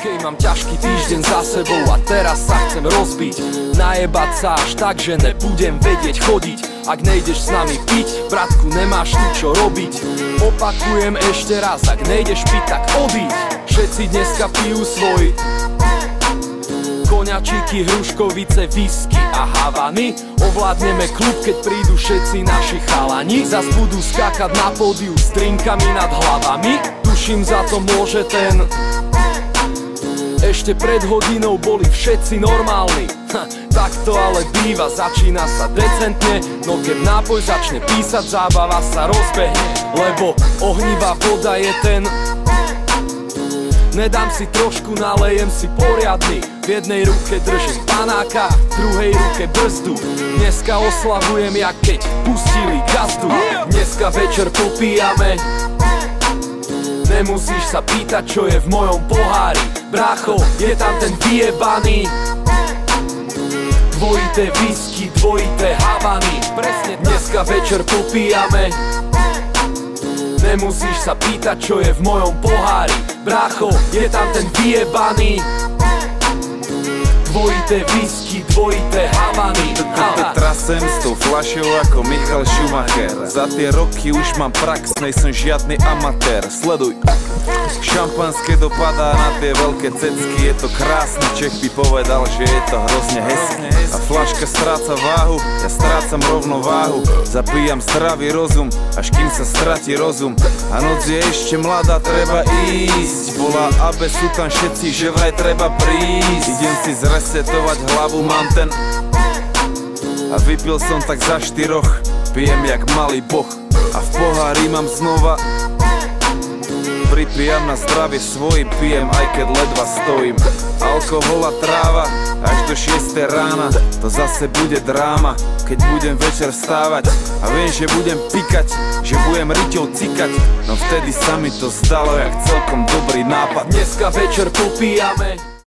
OK, mám ťažký týždeň za sebou a teraz sa chcem rozbiť. Najebať sa až tak, že nebudem vedieť chodiť. Ak nejdeš s nami piť, bratku, nemáš tu čo robiť. Opakujem ešte raz, ak nejdeš piť, tak odíď. Všetci dneska pijú svoj koňačíky, hruškovice, whisky a havany. Ovládneme klub, keď prídu všetci naši chalani. Zas budú skákať na pódiu s drinkami nad hlavami. Tuším, za to môže ten. Ešte pred hodinou boli všetci normálni. Tak to ale býva, začína sa decentne. No keď nápoj začne písať, zábava sa rozbehne. Lebo ohnivá voda je ten. Nedám si trošku, nalejem si poriadny. V jednej ruke držím panáka, v druhej ruke brzdu. Dneska oslavujem, jak keď pustili gazdu. Dneska večer popíjame. Nemusíš sa pýtať, čo je v mojom pohári. Brácho, je tam ten vyjebaný. Dvojité whisky, dvojité havany. Presne dneska večer popíjame. Nemusíš sa pýtať, čo je v mojom pohári. Brácho, je tam ten vyjebaný. Dvojité whisky, dvojité havany. Trasem s tou fľašou ako Michal Schumacher. Za tie roky už mám prax, nejsem žiadny amatér. Sleduj. Šampanské dopadá na tie veľké cecky. Je to krásne, Čech by povedal, že je to hrozne hezky. A fľaška stráca váhu, ja strácam rovnováhu. Zapíjam zdravý rozum, až kým sa stratí rozum. A noc je ešte mladá, treba ísť. Volá Abe, sú tam všetci, že vraj treba prísť. Idem si zresetovať hlavu, mám ten. A vypil som tak za 4, pijem jak malý boh. A v pohári mám znova. Pripijam na zdravie svojim, pijem aj keď ledva stojím. Alkohol a tráva, až do 6 rána. To zase bude dráma, keď budem večer vstávať. A viem, že budem pikať, že budem riťou cikať. No vtedy sa mi to zdalo jak celkom dobrý nápad. Dneska večer popíjame.